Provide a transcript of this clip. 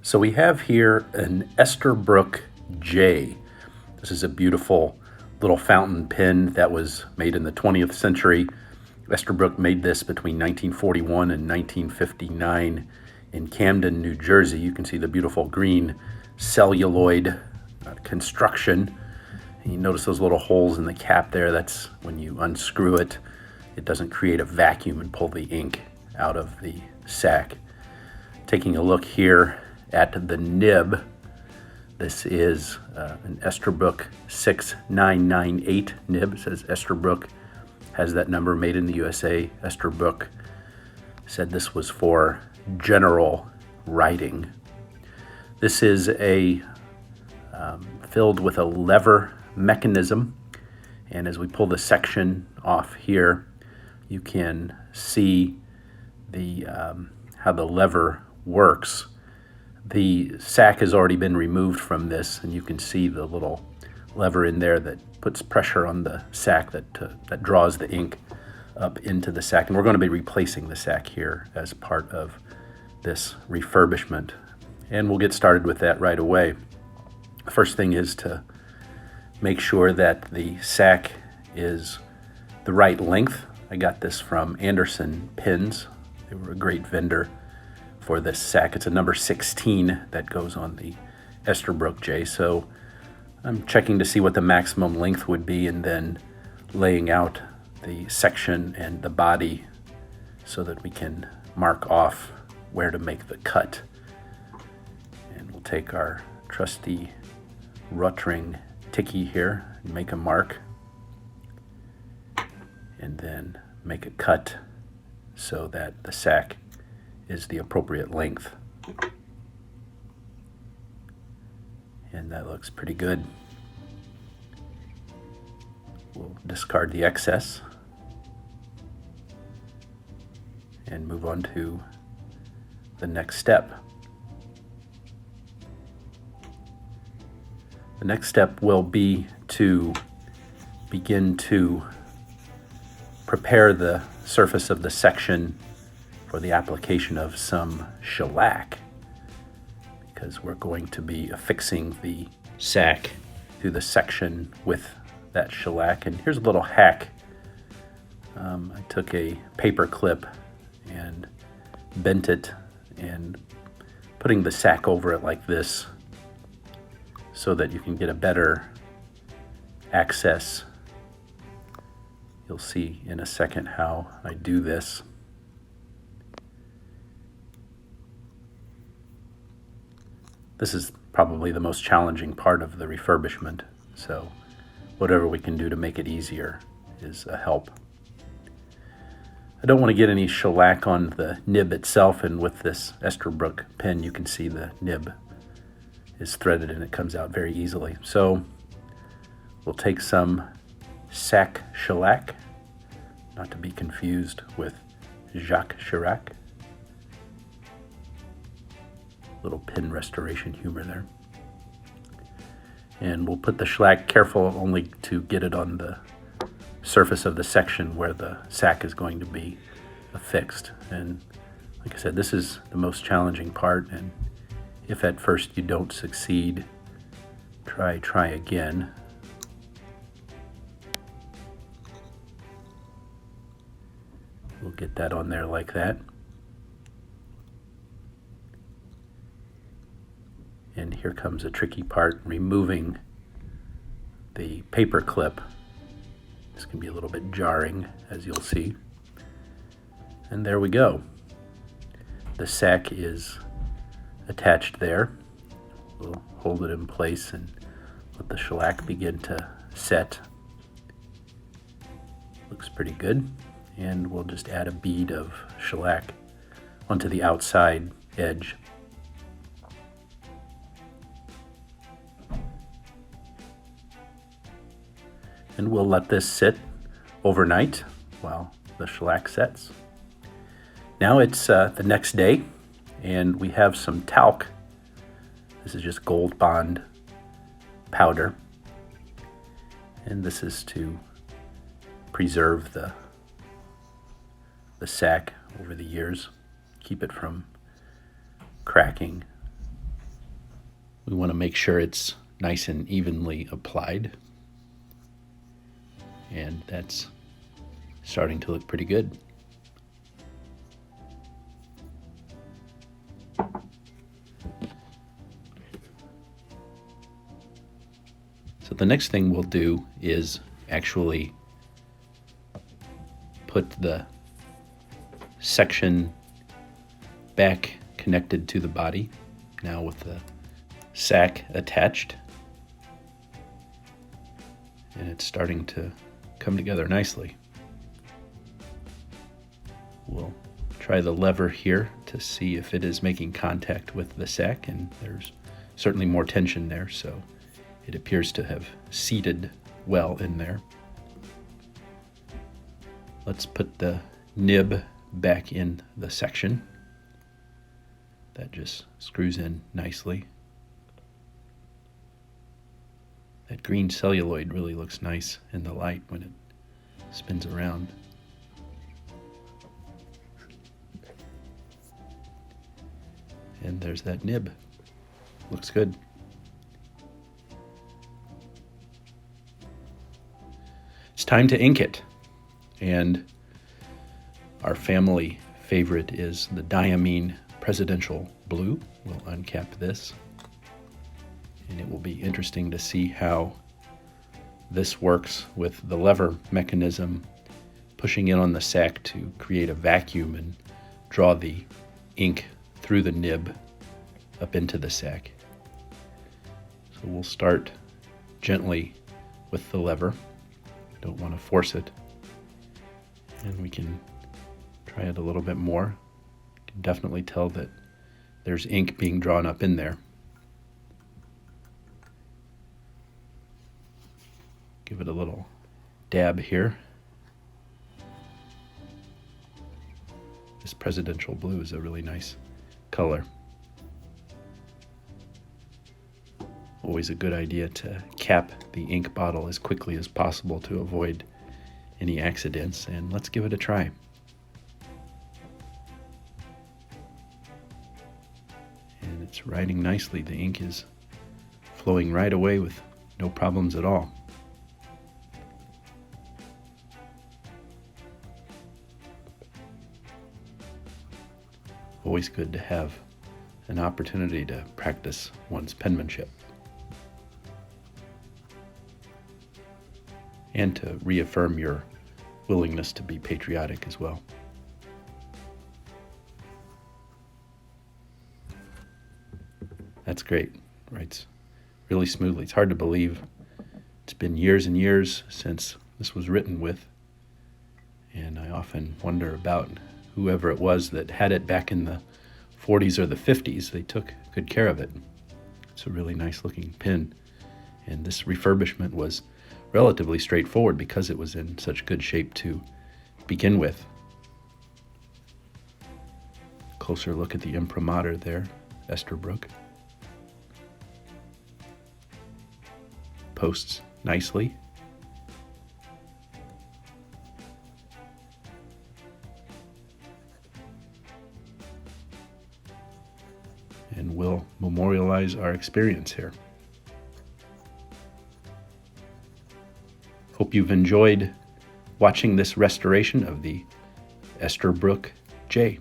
So we have here an Esterbrook J. This is a beautiful little fountain pen that was made in the 20th century. Esterbrook made this between 1941 and 1959 in Camden, New Jersey. You can see the beautiful green celluloid construction. And you notice those little holes in the cap there. That's when you unscrew it. It doesn't create a vacuum and pull the ink out of the sack. Taking a look here at the nib, this is an Esterbrook 6998 nib. It says Esterbrook, has that number, made in the USA. Esterbrook said this was for general writing. This is a filled with a lever mechanism, and as we pull the section off here, you can see the how the lever works. The sack has already been removed from this, and you can see the little lever in there that puts pressure on the sack that draws the ink up into the sack. And we're going to be replacing the sack here as part of this refurbishment. And we'll get started with that right away. The first thing is to make sure that the sack is the right length. I got this from Anderson Pens. They were a great vendor for this sack. It's a number 16 that goes on the Esterbrook J. So I'm checking to see what the maximum length would be and then laying out the section and the body so that we can mark off where to make the cut. And we'll take our trusty Rotring ticky here and make a mark and then make a cut so that the sack is the appropriate length. And that looks pretty good. We'll discard the excess and move on to the next step. The next step will be to begin to prepare the surface of the section for the application of some shellac, because we're going to be affixing the sack to the section with that shellac. And here's a little hack. I took a paper clip and bent it and putting the sack over it like this so that you can get a better access. You'll see in a second how I do this. This is probably the most challenging part of the refurbishment, so whatever we can do to make it easier is a help. I don't want to get any shellac on the nib itself, and with this Esterbrook pen you can see the nib is threaded and it comes out very easily. So we'll take some sack shellac, not to be confused with Jacques Chirac. Little pen restoration humor there. And we'll put the shellac, careful only to get it on the surface of the section where the sack is going to be affixed. And like I said, this is the most challenging part, and if at first you don't succeed, try again. We'll get that on there like that. And here comes a tricky part, removing the paper clip. This can be a little bit jarring, as you'll see. And there we go. The sack is attached there. We'll hold it in place and let the shellac begin to set. Looks pretty good. And we'll just add a bead of shellac onto the outside edge. And we'll let this sit overnight while the shellac sets. Now it's the next day, and we have some talc. This is just Gold Bond powder. And this is to preserve the sack over the years, keep it from cracking We want to make sure it's nice and evenly applied. And that's starting to look pretty good. So the next thing we'll do is actually put the section back connected to the body, now with the sack attached. And it's starting to come together nicely. We'll try the lever here to see if it is making contact with the sack, and there's certainly more tension there, so it appears to have seated well in there. Let's put the nib back in the section. That just screws in nicely. That green celluloid really looks nice in the light when it spins around. And there's that nib. Looks good. It's time to ink it. And our family favorite is the Diamine Presidential Blue. We'll uncap this. And it will be interesting to see how this works with the lever mechanism pushing in on the sack to create a vacuum and draw the ink through the nib up into the sack. So we'll start gently with the lever. Don't want to force it. And we can try it a little bit more. You can definitely tell that there's ink being drawn up in there. Give it a little dab here. This Presidential Blue is a really nice color. Always a good idea to cap the ink bottle as quickly as possible to avoid any accidents, and let's give it a try. And it's writing nicely. The ink is flowing right away with no problems at all. Always good to have an opportunity to practice one's penmanship and to reaffirm your willingness to be patriotic as well. That's great. Writes really smoothly. It's hard to believe it's been years and years since this was written with, and I often wonder about whoever it was that had it back in the 40s or the 50s. They took good care of it. It's a really nice looking pen, and this refurbishment was relatively straightforward because it was in such good shape to begin with. Closer look at the imprimatur there, Esterbrook. Posts nicely. And will memorialize our experience here. Hope you've enjoyed watching this restoration of the Esterbrook J.